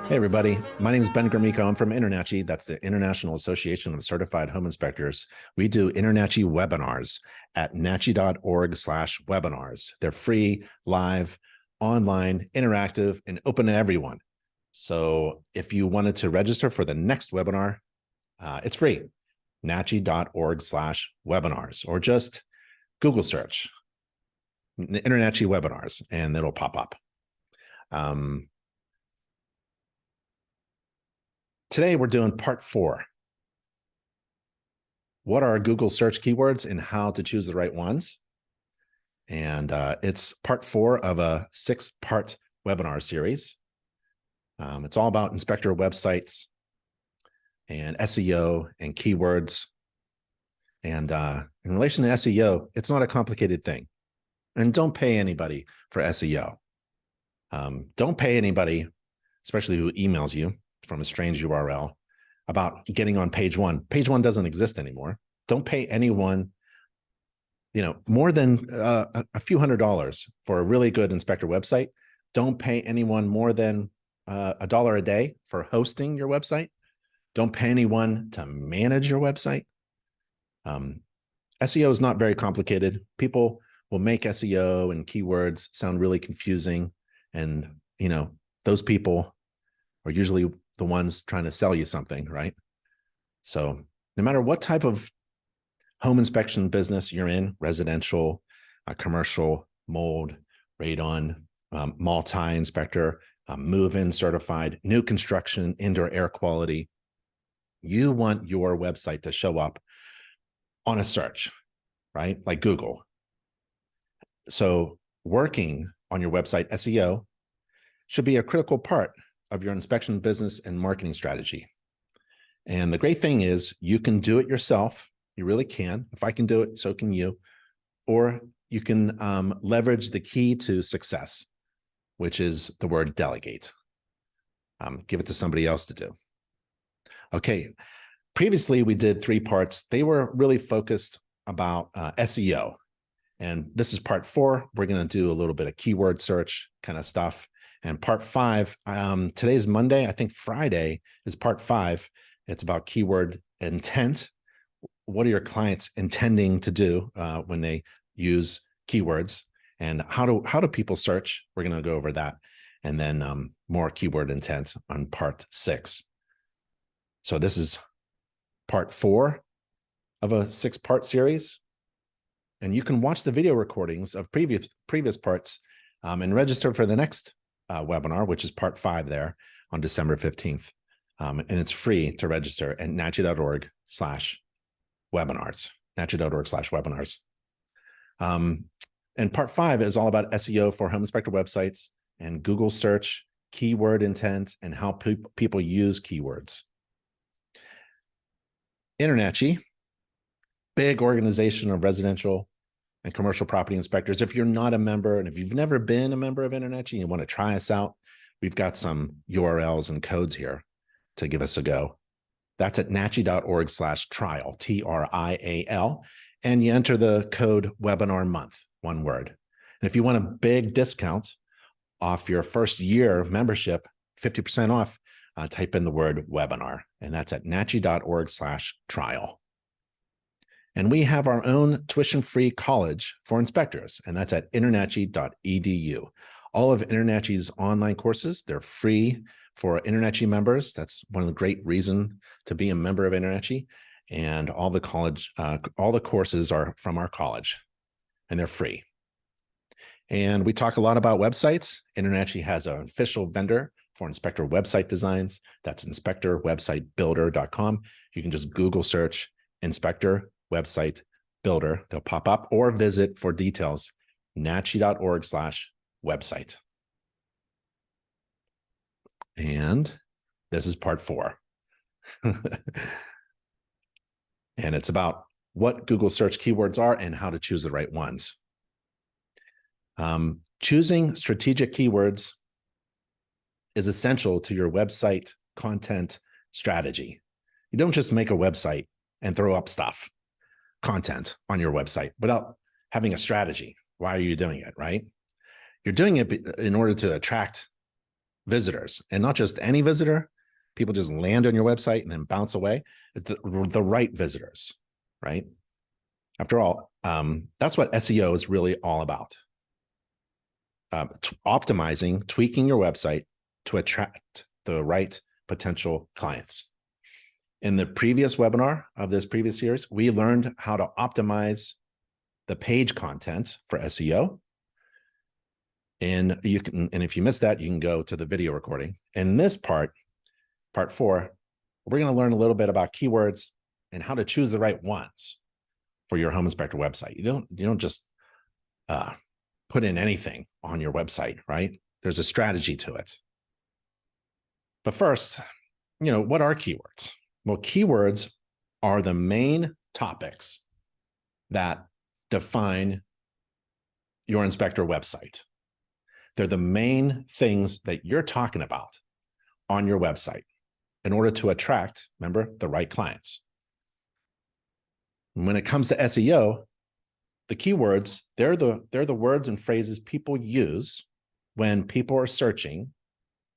Hey, everybody. My name is Ben Gromiko. I'm from InterNACHI. That's the International Association of Certified Home Inspectors. We do InterNACHI webinars at nachi.org/webinars. They're free, live, online, interactive, and open to everyone. So if you wanted to register for the next webinar, it's free, nachi.org/webinars, or just Google search InterNACHI webinars, and it'll pop up. Today, we're doing part 4. What are Google search keywords and how to choose the right ones? And it's part 4 of a 6-part webinar series. It's all about inspector websites and SEO and keywords. And in relation to SEO, it's not a complicated thing. And don't pay anybody for SEO. Don't pay anybody, especially who emails you from a strange URL, about getting on page 1. Page 1 doesn't exist anymore. Don't pay anyone, more than a few $100s for a really good inspector website. Don't pay anyone more than $1 a day for hosting your website. Don't pay anyone to manage your website. SEO is not very complicated. People will make SEO and keywords sound really confusing. And, those people are usually the ones trying to sell you something, right? So no matter what type of home inspection business you're in, residential, commercial, mold, radon, multi-inspector, move-in certified, new construction, indoor air quality, you want your website to show up on a search, right? Like Google. So working on your website SEO should be a critical part of your inspection business and marketing strategy. And the great thing is you can do it yourself. You really can. If I can do it, so can you. Or you can leverage the key to success, which is the word delegate. Give it to somebody else to do. Okay. Previously, we did 3 parts. They were really focused about SEO. And this is part 4. We're going to do a little bit of keyword search kind of stuff. And part 5, today's Monday, I think Friday is part 5. It's about keyword intent. What are your clients intending to do when they use keywords? And how do people search? We're going to go over that. And then more keyword intent on part 6. So this is part 4 of a 6-part series. And you can watch the video recordings of previous parts and register for the next webinar, which is part 5 there on December 15th. And it's free to register at nachi.org/webinars, nachi.org/webinars. And part 5 is all about SEO for home inspector websites and Google search, keyword intent, and how people use keywords. InterNACHI, big organization of residential and commercial property inspectors. If you're not a member, and if you've never been a member of InterNACHI and you want to try us out, we've got some URLs and codes here to give us a go. That's at nachi.org/trial, TRIAL, and you enter the code webinar month, one word. And if you want a big discount off your first year membership, 50% off, type in the word webinar, and that's at nachi.org/trial. And we have our own tuition-free college for inspectors, and that's at internachi.edu. All of InterNACHI's online courses, they're free for InterNACHI members. That's one of the great reasons to be a member of InterNACHI. And all the courses are from our college, and they're free. And we talk a lot about websites. InterNACHI has an official vendor for inspector website designs. That's inspectorwebsitebuilder.com. You can just Google search inspector website builder. They'll pop up, or visit for details, nachi.org/website. And this is part 4. And it's about what Google search keywords are and how to choose the right ones. Choosing strategic keywords is essential to your website content strategy. You don't just make a website and throw up content on your website without having a strategy. Why are you doing it, right? You're doing it in order to attract visitors, and not just any visitor. People just land on your website and then bounce away. The right visitors, right? After all, that's what SEO is really all about. Optimizing, tweaking your website to attract the right potential clients. In the previous webinar of this previous series, we learned how to optimize the page content for SEO. And if you missed that, you can go to the video recording. In this part 4, we're going to learn a little bit about keywords and how to choose the right ones for your home inspector website. You don't just put in anything on your website, right? There's a strategy to it. But first, what are keywords? Well, keywords are the main topics that define your inspector website. They're the main things that you're talking about on your website in order to attract, remember, the right clients. And when it comes to SEO, the keywords, they're the words and phrases people use when people are searching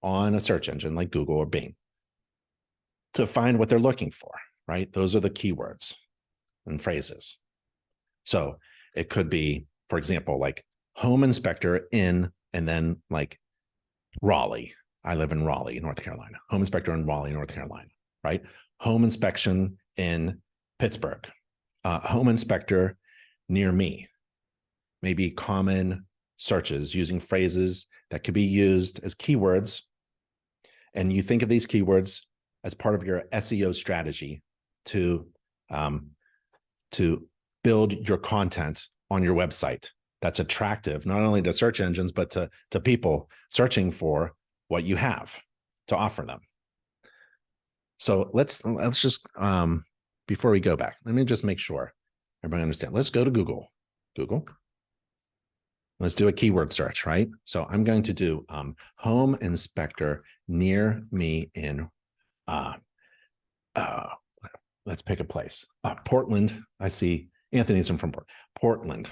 on a search engine like Google or Bing to find what they're looking for, right? Those are the keywords and phrases. So it could be, for example, like home inspector in, and then like Raleigh. I live in Raleigh, North Carolina. Home inspector in Raleigh, North Carolina, right? Home inspection in Pittsburgh. Home inspector near me. Maybe common searches using phrases that could be used as keywords. And you think of these keywords as part of your SEO strategy to build your content on your website that's attractive, not only to search engines, but to people searching for what you have to offer them. So let's just, before we go back, let me just make sure everybody understands. Let's go to Google. Let's do a keyword search, right? So I'm going to do home inspector near me in, let's pick a place. Portland. I see Anthony's from Portland,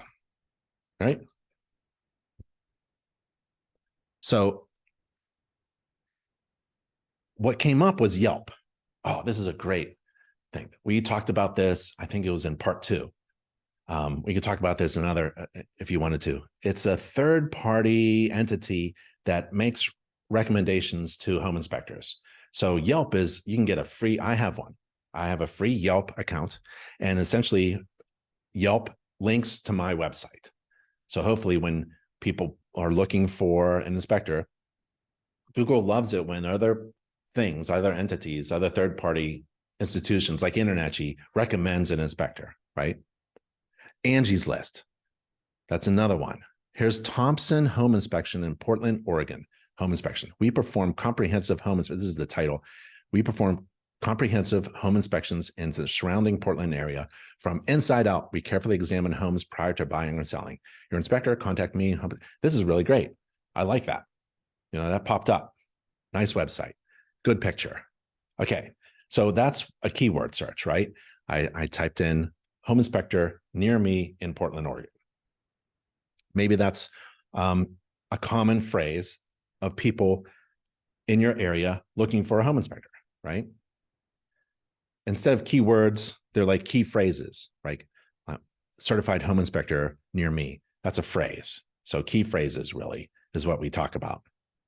right? So what came up was Yelp. Oh, this is a great thing. We talked about this. I think it was in part 2. We could talk about this another if you wanted to. It's a third-party entity that makes recommendations to home inspectors. So Yelp is, you can get a free, I have one. I have a free Yelp account, and essentially Yelp links to my website. So hopefully when people are looking for an inspector, Google loves it when other things, other entities, other third-party institutions like InterNACHI recommends an inspector, right? Angie's List. That's another one. Here's Thompson Home Inspection in Portland, Oregon. Home inspection. We perform comprehensive home inspection. This is the title. We perform comprehensive home inspections into the surrounding Portland area. From inside out, we carefully examine homes prior to buying or selling. Your inspector, contact me. This is really great. I like that. That popped up. Nice website. Good picture. Okay. So that's a keyword search, right? I typed in home inspector near me in Portland, Oregon. Maybe that's a common phrase of people in your area looking for a home inspector, right? Instead of keywords, they're like key phrases, right? Certified home inspector near me. That's a phrase. So key phrases really is what we talk about,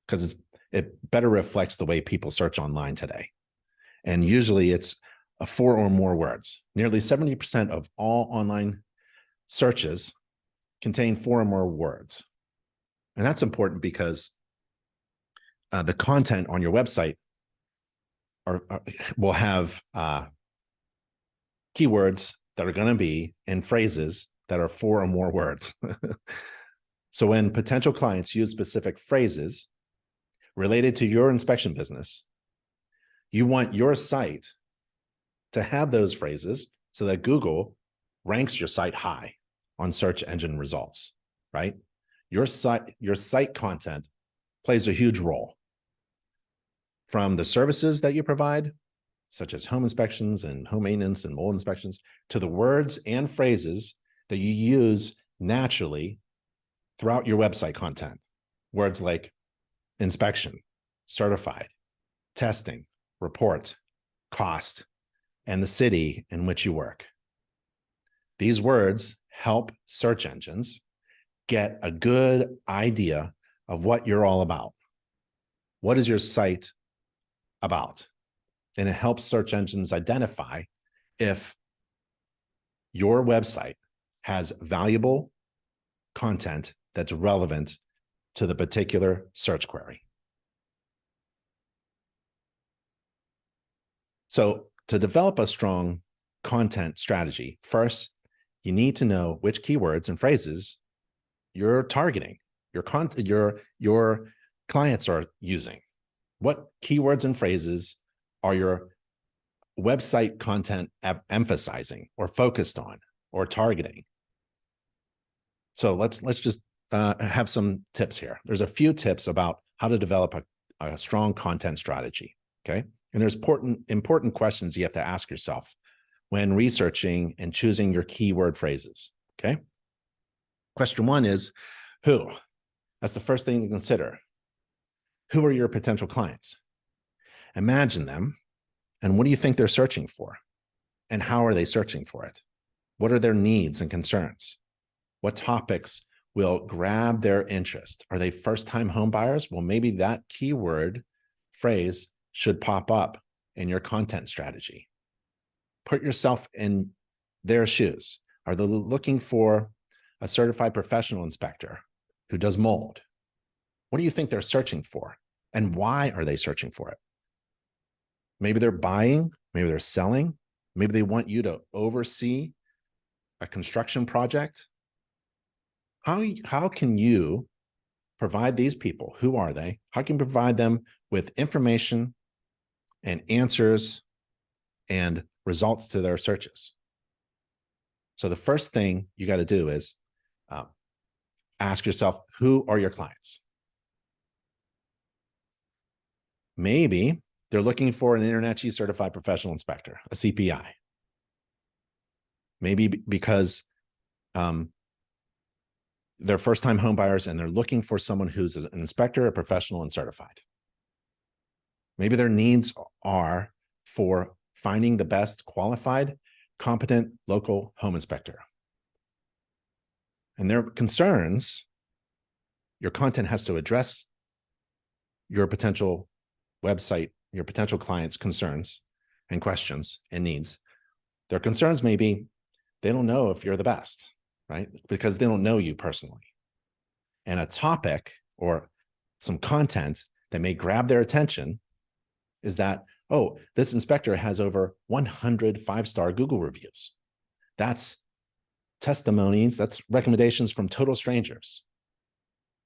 because it better reflects the way people search online today. And usually it's 4 or more words. Nearly 70% of all online searches contain 4 or more words. And that's important because the content on your website will have keywords that are going to be in phrases that are 4 or more words. So when potential clients use specific phrases related to your inspection business, you want your site to have those phrases so that Google ranks your site high on search engine results, right? Your site content plays a huge role. From the services that you provide, such as home inspections and home maintenance and mold inspections, to the words and phrases that you use naturally throughout your website content. Words like inspection, certified, testing, report, cost, and the city in which you work. These words help search engines get a good idea of what you're all about. What is your site about? And it helps search engines identify if your website has valuable content that's relevant to the particular search query. So to develop a strong content strategy, first, you need to know which keywords and phrases you're targeting, your clients are using. What keywords and phrases are your website content emphasizing or focused on or targeting? So let's just have some tips here. There's a few tips about how to develop a strong content strategy, okay? And there's important questions you have to ask yourself when researching and choosing your keyword phrases, okay? Question one is, who? That's the first thing to consider. Who are your potential clients? Imagine them, and what do you think they're searching for? And how are they searching for it? What are their needs and concerns? What topics will grab their interest? Are they first-time home buyers? Well, maybe that keyword phrase should pop up in your content strategy. Put yourself in their shoes. Are they looking for a certified professional inspector who does mold? What do you think they're searching for? And why are they searching for it? Maybe they're buying, maybe they're selling, maybe they want you to oversee a construction project. How can you provide these people? Who are they? How can you provide them with information and answers and results to their searches? So the first thing you got to do is ask yourself, who are your clients? Maybe they're looking for an InterNACHI certified professional inspector, a CPI. Maybe because they're first-time home buyers and they're looking for someone who's an inspector, a professional, and certified. Maybe their needs are for finding the best qualified, competent local home inspector. And their concerns, your content has to address your potential website, your potential clients' concerns and questions and needs. Their concerns may be they don't know if you're the best, right? Because they don't know you personally. And a topic or some content that may grab their attention is that, oh, this inspector has over 100 five-star Google reviews. That's testimonies, that's recommendations from total strangers.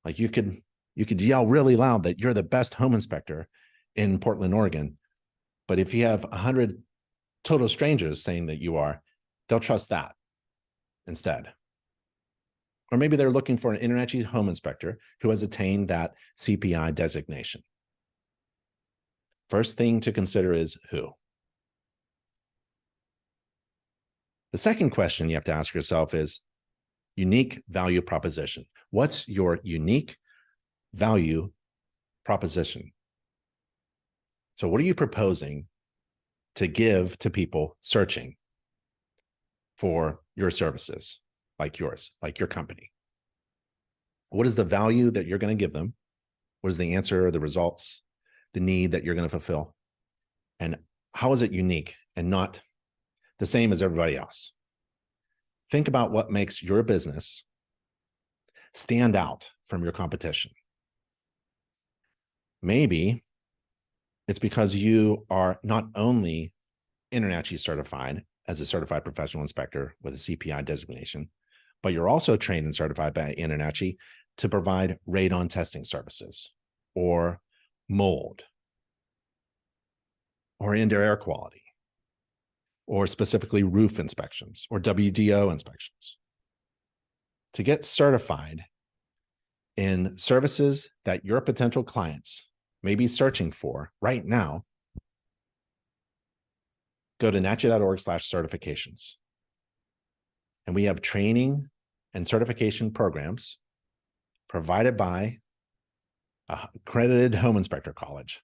Like you could yell really loud that you're the best home inspector in Portland, Oregon. But if you have 100 total strangers saying that you are, they'll trust that instead. Or maybe they're looking for an InterNACHI home inspector who has attained that CPI designation. First thing to consider is who. The second question you have to ask yourself is unique value proposition. What's your unique value proposition? So what are you proposing to give to people searching for your services, like yours, like your company? What is the value that you're going to give them? What is the answer, the results, the need that you're going to fulfill? And how is it unique and not the same as everybody else? Think about what makes your business stand out from your competition. Maybe it's because you are not only InterNACHI certified as a certified professional inspector with a CPI designation, but you're also trained and certified by InterNACHI to provide radon testing services or mold or indoor air quality or specifically roof inspections or WDO inspections. To get certified in services that your potential clients may be searching for right now, go to nachi.org/certifications. And we have training and certification programs provided by accredited home inspector college,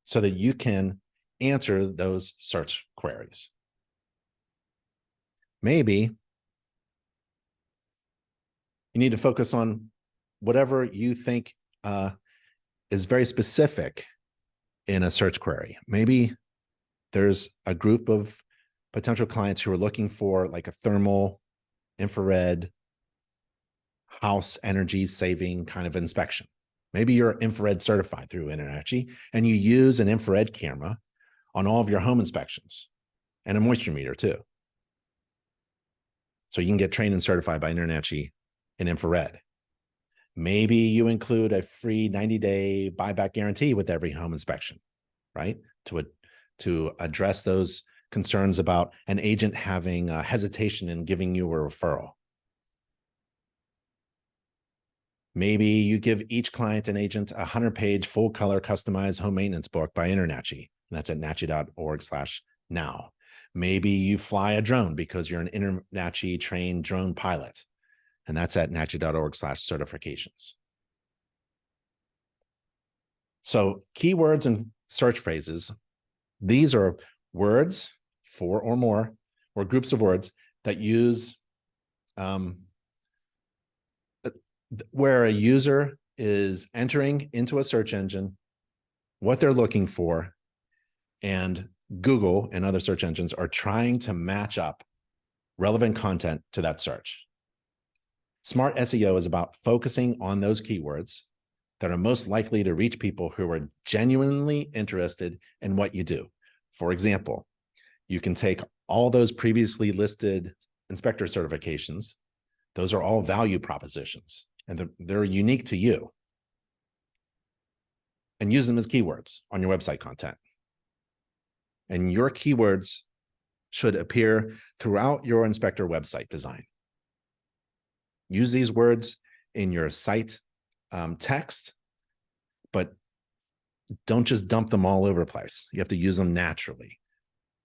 so that you can answer those search queries. Maybe you need to focus on whatever you think is very specific in a search query. Maybe there's a group of potential clients who are looking for like a thermal, infrared, house energy saving kind of inspection. Maybe you're infrared certified through InterNACHI and you use an infrared camera on all of your home inspections and a moisture meter too. So you can get trained and certified by InterNACHI in infrared. Maybe you include a free 90-day buyback guarantee with every home inspection, right? To address those concerns about an agent having a hesitation in giving you a referral. Maybe you give each client and agent a 100-page full-color customized home maintenance book by InterNACHI, and that's at nachi.org/now. Maybe you fly a drone because you're an InterNACHI trained drone pilot, and that's at nachi.org/certifications. So keywords and search phrases, these are words, 4 or more, or groups of words that use where a user is entering into a search engine what they're looking for, and Google and other search engines are trying to match up relevant content to that search. Smart SEO is about focusing on those keywords that are most likely to reach people who are genuinely interested in what you do. For example, you can take all those previously listed inspector certifications. Those are all value propositions, and they're unique to you, and use them as keywords on your website content. And your keywords should appear throughout your inspector website design. Use these words in your site text, but don't just dump them all over the place. You have to use them naturally.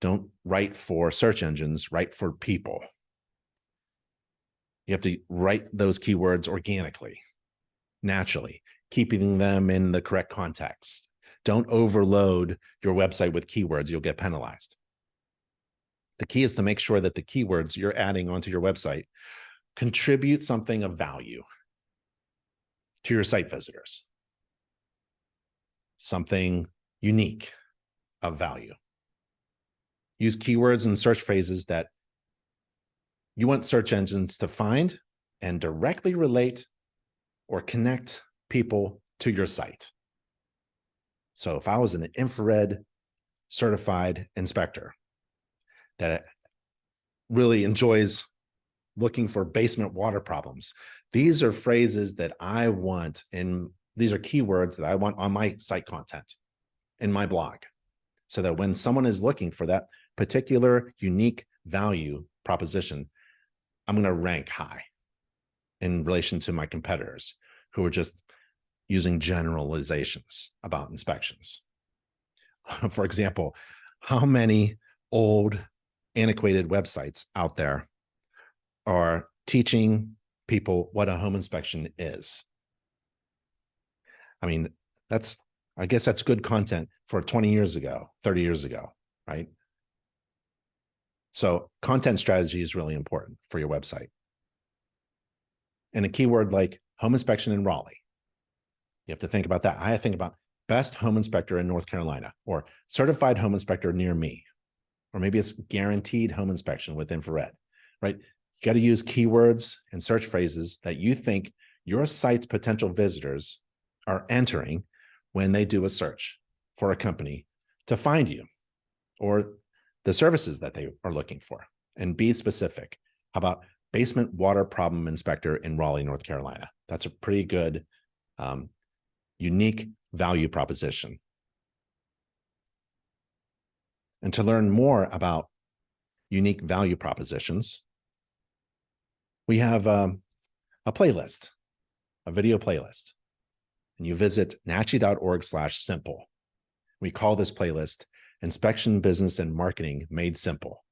Don't write for search engines, write for people. You have to write those keywords organically, naturally, keeping them in the correct context. Don't overload your website with keywords. You'll get penalized. The key is to make sure that the keywords you're adding onto your website contribute something of value to your site visitors, something unique of value. Use keywords and search phrases that you want search engines to find and directly relate or connect people to your site. So if I was an infrared certified inspector that really enjoys looking for basement water problems, these are phrases that I want, and these are keywords that I want on my site content, in my blog, so that when someone is looking for that particular unique value proposition, I'm going to rank high in relation to my competitors who are just using generalizations about inspections. For example, how many old, antiquated websites out there are teaching people what a home inspection is? I mean, I guess that's good content for 20 years ago, 30 years ago, right? So content strategy is really important for your website. And a keyword like home inspection in Raleigh, you have to think about that. I think about best home inspector in North Carolina, or certified home inspector near me, or maybe it's guaranteed home inspection with infrared, right? You got to use keywords and search phrases that you think your site's potential visitors are entering when they do a search for a company to find you or the services that they are looking for, and be specific. How about basement water problem inspector in Raleigh, North Carolina? That's a pretty good, unique value proposition. And to learn more about unique value propositions, we have a playlist, a video playlist, and you visit nachi.org/simple. We call this playlist Inspection, Business, and Marketing Made Simple.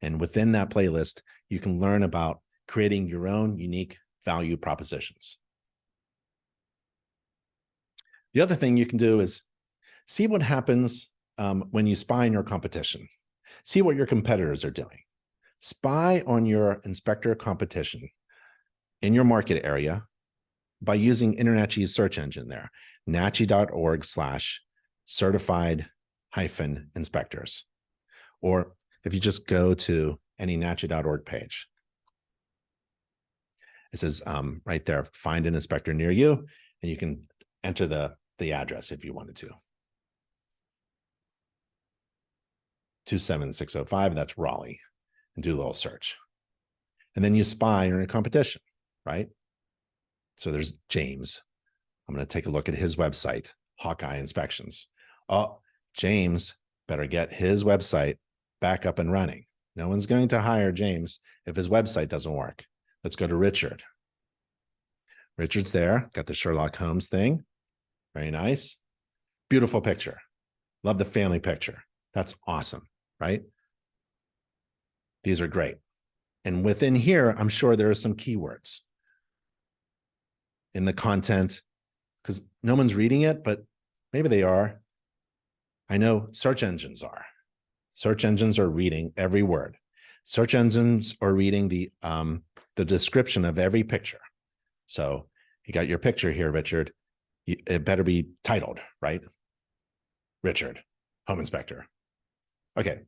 And within that playlist, you can learn about creating your own unique value propositions. The other thing you can do is see what happens when you spy on your competition. See what your competitors are doing. Spy on your inspector competition in your market area by using InterNACHI's search engine there, nachi.org/certified-inspectors. Or if you just go to any nachi.org page, it says right there, find an inspector near you, and you can enter the address if you wanted to. 27605, that's Raleigh, and do a little search. And then you spy on a competition, right? So there's James. I'm going to take a look at his website, Hawkeye Inspections. Oh, James better get his website back up and running. No one's going to hire James if his website doesn't work. Let's go to Richard. Richard's there, got the Sherlock Holmes thing. Very nice. Beautiful picture. Love the family picture. That's awesome, right? These are great. And within here, I'm sure there are some keywords in the content because no one's reading it, but maybe they are. I know search engines are. Search engines are reading every word. Search engines are reading the description of every picture. So you got your picture here, Richard. It better be titled, right? Richard, home inspector. Okay.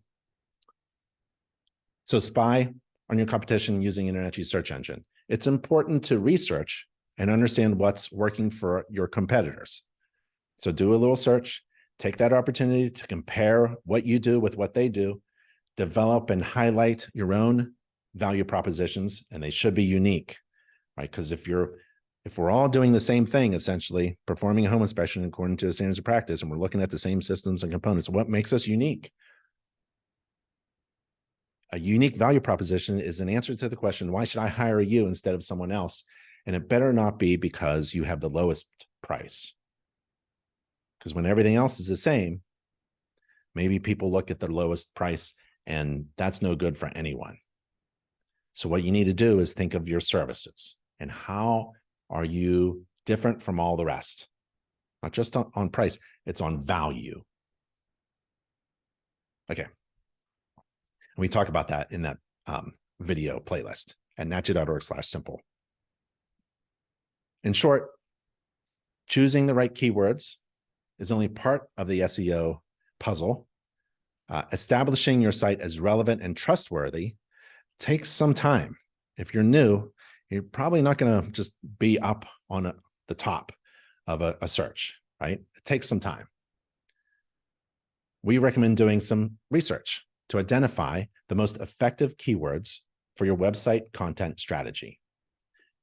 So spy on your competition using InterNACHI search engine. It's important to research and understand what's working for your competitors. So do a little search, take that opportunity to compare what you do with what they do, develop and highlight your own value propositions, and they should be unique, right? Because if we're all doing the same thing, essentially performing a home inspection according to the standards of practice, and we're looking at the same systems and components, what makes us unique? A unique value proposition is an answer to the question, why should I hire you instead of someone else? And it better not be because you have the lowest price. Because when everything else is the same, maybe people look at the lowest price and that's no good for anyone. So what you need to do is think of your services and how are you different from all the rest? Not just on price, it's on value. Okay. And we talk about that in that video playlist at nachi.org/simple. In short, choosing the right keywords is only part of the SEO puzzle. Establishing your site as relevant and trustworthy takes some time. If you're new, you're probably not going to just be up on the top of a search, right? It takes some time. We recommend doing some research to identify the most effective keywords for your website content strategy.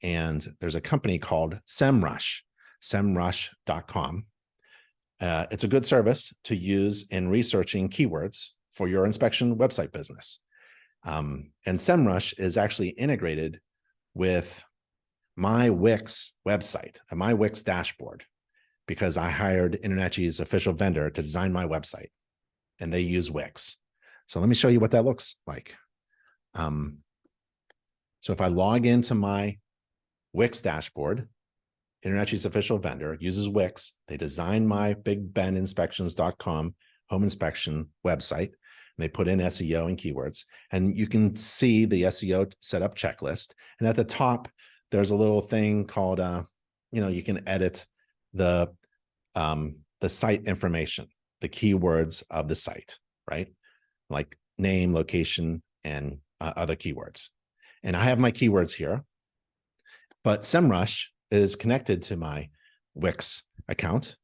And there's a company called SEMrush, semrush.com. It's a good service to use in researching keywords for your inspection website business. And SEMrush is actually integrated with my Wix website and my Wix dashboard because I hired InterNACHI's official vendor to design my website, and they use Wix. So let me show you what that looks like. So if I log into my Wix dashboard, InterNACHI's official vendor uses Wix. They design my BigBenInspections.com home inspection website, and they put in SEO and keywords. And you can see the SEO setup checklist. And at the top, there's a little thing called, you can edit the site information, the keywords of the site, right? Like name, location, and other keywords. And I have my keywords here, but SEMrush is connected to my Wix account.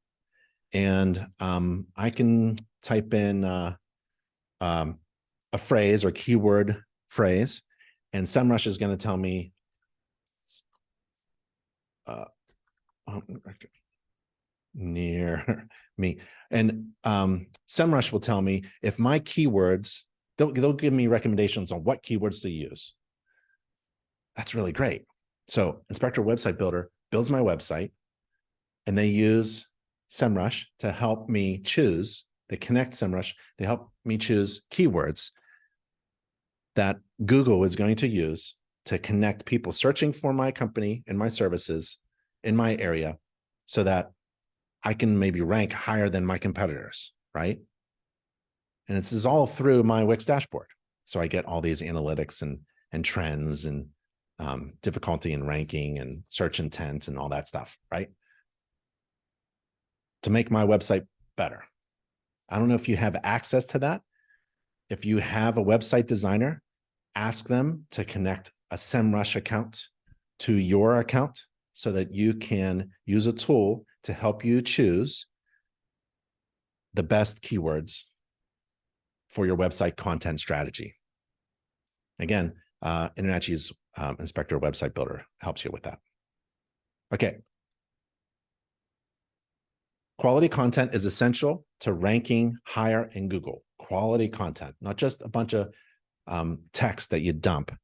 And I can type in a phrase or keyword phrase, and SEMrush is going to tell me near me. And SEMrush will tell me if my keywords, they'll give me recommendations on what keywords to use. That's really great. So Inspector Website Builder builds my website, and they use SEMrush to help me choose. They connect SEMrush. They help me choose keywords that Google is going to use to connect people searching for my company and my services in my area so that I can maybe rank higher than my competitors, right? And this is all through my Wix dashboard. So I get all these analytics and trends and difficulty in ranking and search intent and all that stuff, right? To make my website better. I don't know if you have access to that. If you have a website designer, ask them to connect a SEMrush account to your account so that you can use a tool to help you choose the best keywords for your website content strategy. Again, InterNACHI's Inspector Website Builder helps you with that. Okay. Quality content is essential to ranking higher in Google. Quality content, not just a bunch of text that you dump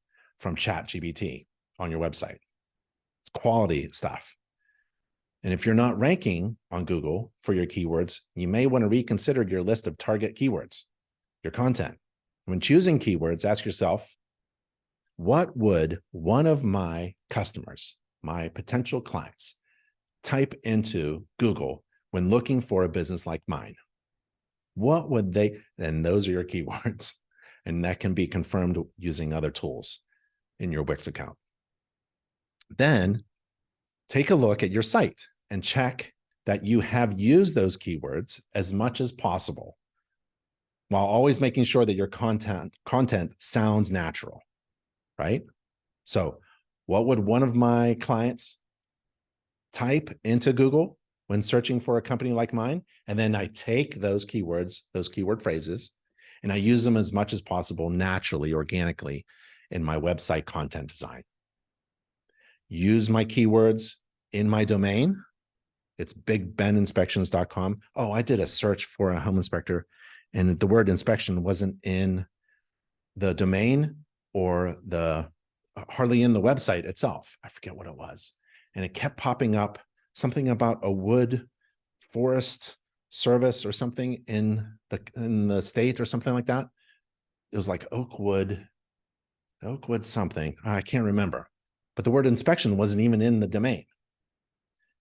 from ChatGPT on your website. Quality stuff. And if you're not ranking on Google for your keywords, you may want to reconsider your list of target keywords, your content. When choosing keywords, ask yourself, what would one of my customers, my potential clients, type into Google when looking for a business like mine? What would they, and those are your keywords. And that can be confirmed using other tools in your Wix account. Then take a look at your site and check that you have used those keywords as much as possible, while always making sure that your content sounds natural, right? So what would one of my clients type into Google when searching for a company like mine? And then I take those keywords, those keyword phrases, and I use them as much as possible naturally, organically in my website content design. Use my keywords in my domain. It's bigbeninspections.com. Oh, I did a search for a home inspector and the word inspection wasn't in the domain or the hardly in the website itself. I forget what it was. And it kept popping up something about a wood forest service or something in the state or something like that. It was like oakwood something. I can't remember. But the word inspection wasn't even in the domain.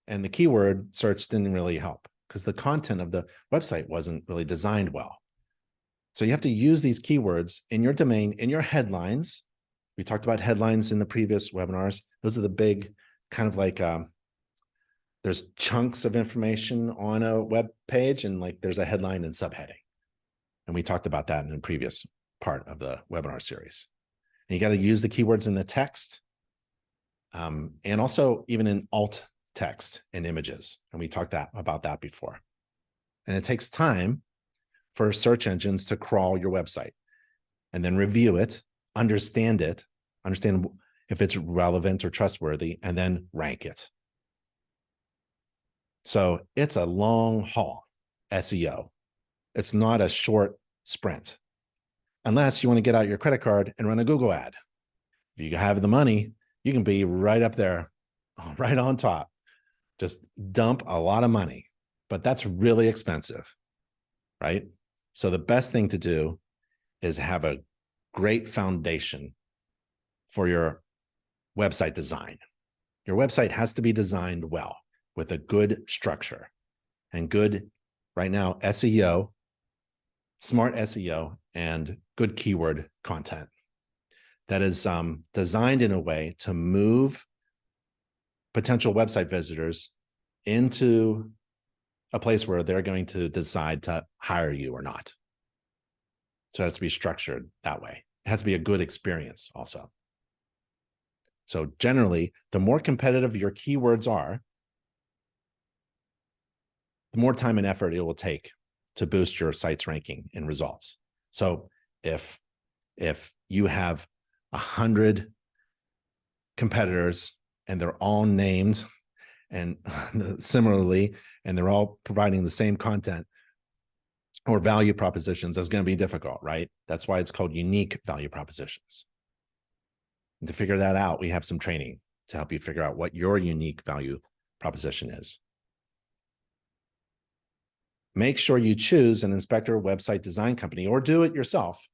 And the keyword search didn't really help because the content of the website wasn't really designed well. So you have to use these keywords in your domain, in your headlines. We talked about headlines in the previous webinars. Those are the big kind of like, there's chunks of information on a web page and like there's a headline and subheading. And we talked about that in the previous part of the webinar series. And you got to use the keywords in the text and also even in alt text and images. And we talked about that before. And it takes time for search engines to crawl your website and then review it, understand if it's relevant or trustworthy, and then rank it. So it's a long haul SEO. It's not a short sprint, unless you want to get out your credit card and run a Google ad. If you have the money, you can be right up there, right on top. Just dump a lot of money, but that's really expensive, right? So the best thing to do is have a great foundation for your website design. Your website has to be designed well with a good structure and good, right now, SEO, smart SEO, and good keyword content that is designed in a way to move potential website visitors into a place where they're going to decide to hire you or not. So it has to be structured that way. It has to be a good experience also. So generally, the more competitive your keywords are, the more time and effort it will take to boost your site's ranking and results. So if you have 100 competitors and they're all named and similarly, and they're all providing the same content or value propositions, that's going to be difficult, right? That's why it's called unique value propositions. And to figure that out, we have some training to help you figure out what your unique value proposition is. Make sure you choose an inspector website design company or do it yourself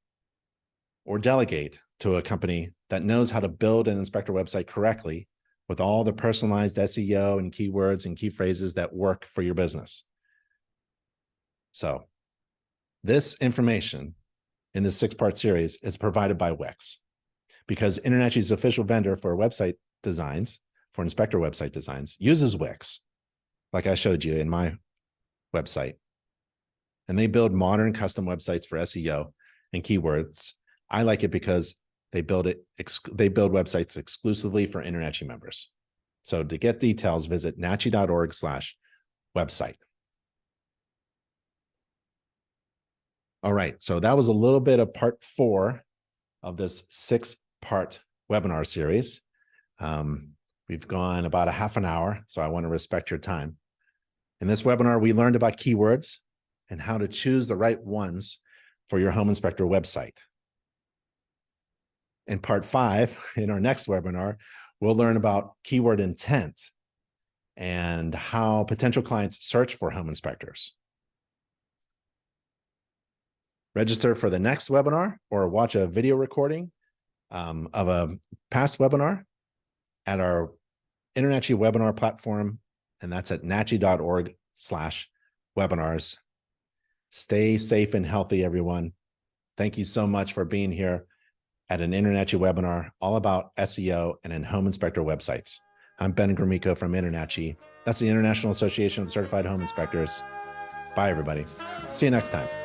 or delegate to a company that knows how to build an inspector website correctly with all the personalized SEO and keywords and key phrases that work for your business. So this information in this 6-part series is provided by Wix, because InterNACHI's official vendor for website designs, for inspector website designs, uses Wix, like I showed you in my website. And they build modern custom websites for SEO and keywords. I like it because they build websites exclusively for InterNACHI members. So to get details, visit nachi.org/website. All right, so that was a little bit of part 4 of this 6-part webinar series. We've gone about a half an hour, so I want to respect your time. In this webinar, we learned about keywords and how to choose the right ones for your home inspector website. In part 5, in our next webinar, we'll learn about keyword intent and how potential clients search for home inspectors. Register for the next webinar or watch a video recording of a past webinar at our InterNACHI webinar platform, and that's at nachi.org/webinars. Stay safe and healthy, everyone. Thank you so much for being here at an InterNACHI webinar all about SEO and in home inspector websites. I'm Ben Gromyko from InterNACHI. That's the International Association of Certified Home Inspectors. Bye, everybody. See you next time.